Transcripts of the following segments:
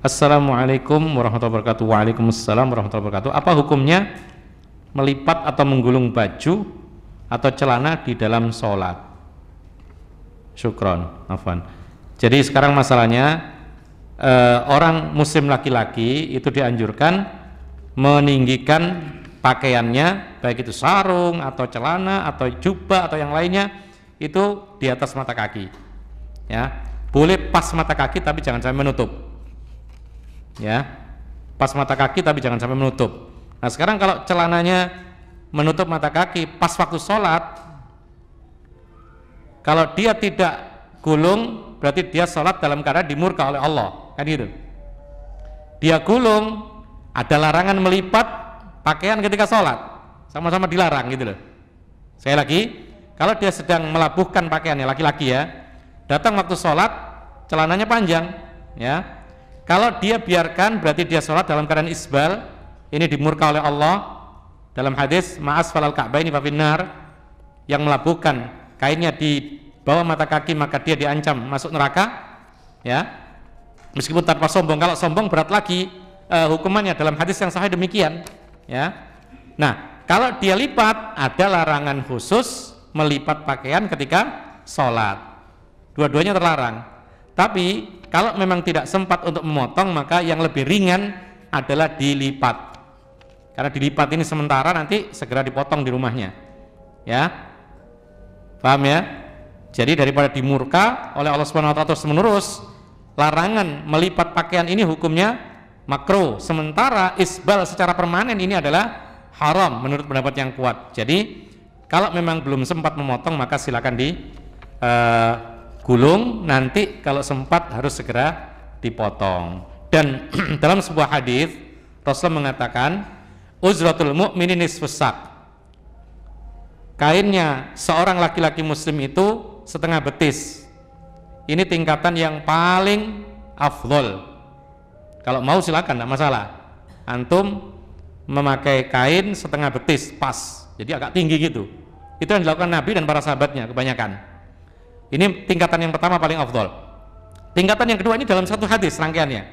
Assalamualaikum warahmatullahi wabarakatuh. Waalaikumsalam warahmatullahi wabarakatuh. Apa hukumnya melipat atau menggulung baju atau celana di dalam sholat? Syukron, afwan. Jadi sekarang masalahnya orang muslim laki-laki itu dianjurkan meninggikan pakaiannya, baik itu sarung atau celana atau jubah atau yang lainnya, itu di atas mata kaki. Ya, boleh pas mata kaki tapi jangan sampai menutup. Ya, pas mata kaki tapi jangan sampai menutup. Nah sekarang kalau celananya menutup mata kaki pas waktu sholat, kalau dia tidak gulung berarti dia sholat dalam keadaan dimurka oleh Allah, kan gitu. Dia gulung, ada larangan melipat pakaian ketika sholat, sama-sama dilarang gitu loh. Sekali lagi, kalau dia sedang melabuhkan pakaiannya, laki-laki ya, datang waktu sholat celananya panjang, ya. Kalau dia biarkan berarti dia sholat dalam keadaan isbal, ini dimurka oleh Allah. Dalam hadis ma'as falal ka'baini fa finnar, yang melabuhkan kainnya di bawah mata kaki maka dia diancam masuk neraka, ya. Meskipun tanpa sombong. Kalau sombong berat lagi hukumannya, dalam hadis yang sahih demikian, ya. Nah kalau dia lipat, ada larangan khusus melipat pakaian ketika sholat. Dua-duanya terlarang. Tapi kalau memang tidak sempat untuk memotong, maka yang lebih ringan adalah dilipat. Karena dilipat ini sementara, nanti segera dipotong di rumahnya. Ya, paham ya? Jadi daripada dimurka oleh Allah Subhanahu Wa Taala terus menerus, larangan melipat pakaian ini hukumnya makruh. Sementara isbal secara permanen ini adalah haram menurut pendapat yang kuat. Jadi kalau memang belum sempat memotong, maka silakan gulung, nanti kalau sempat harus segera dipotong. Dan dalam sebuah hadis Rasul mengatakan uzratul mu'minin nisfus sak, kainnya seorang laki-laki muslim itu setengah betis. Ini tingkatan yang paling afdol. Kalau mau silakan, tidak masalah. Antum memakai kain setengah betis pas, jadi agak tinggi gitu. Itu yang dilakukan Nabi dan para sahabatnya kebanyakan. Ini tingkatan yang pertama paling afdol. Tingkatan yang kedua ini dalam satu hadis rangkaiannya.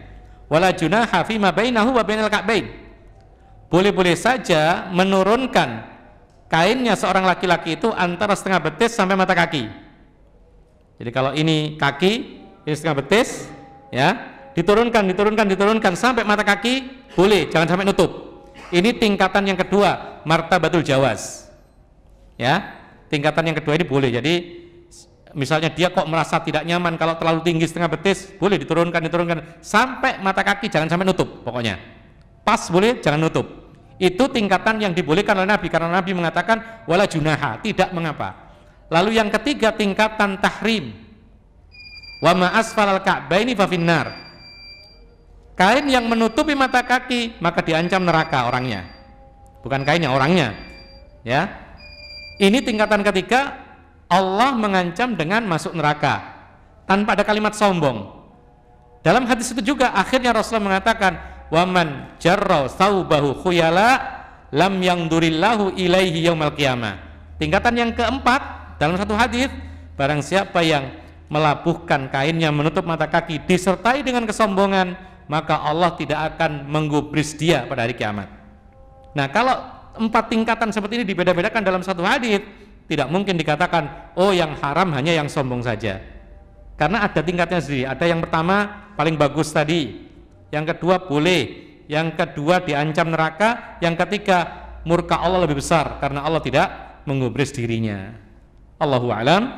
Wala junaha fi ma bainahu wa bainal ka'bain. Boleh-boleh saja menurunkan kainnya seorang laki-laki itu antara setengah betis sampai mata kaki. Jadi kalau ini kaki, ini setengah betis, ya, diturunkan sampai mata kaki, boleh, jangan sampai nutup. Ini tingkatan yang kedua, martabatul jawaz. Ya, tingkatan yang kedua ini boleh. Jadi misalnya dia kok merasa tidak nyaman kalau terlalu tinggi setengah betis, boleh diturunkan sampai mata kaki, jangan sampai nutup. Pokoknya pas boleh, jangan nutup. Itu tingkatan yang dibolehkan oleh Nabi, karena Nabi mengatakan wala junaha, tidak mengapa. Lalu yang ketiga tingkatan tahrim, wa ma asfalal ka'baini fa finnar, kain yang menutupi mata kaki maka diancam neraka orangnya, bukan kainnya, orangnya, ya. Ini tingkatan ketiga, Allah mengancam dengan masuk neraka tanpa ada kalimat sombong. Dalam hadis itu juga akhirnya Rasulullah mengatakan waman jarra thawbahu khuyala lam yangdurillahu ilaihi yaumal qiyamah. Tingkatan yang keempat dalam satu hadis, barang siapa yang melabuhkan kainnya menutup mata kaki disertai dengan kesombongan, maka Allah tidak akan menggubris dia pada hari kiamat. Nah kalau empat tingkatan seperti ini dibeda-bedakan dalam satu hadis, tidak mungkin dikatakan oh yang haram hanya yang sombong saja, karena ada tingkatnya sendiri. Ada yang pertama paling bagus tadi, yang kedua boleh, yang kedua diancam neraka, yang ketiga murka Allah lebih besar karena Allah tidak menggubris dirinya. Allahu a'lam.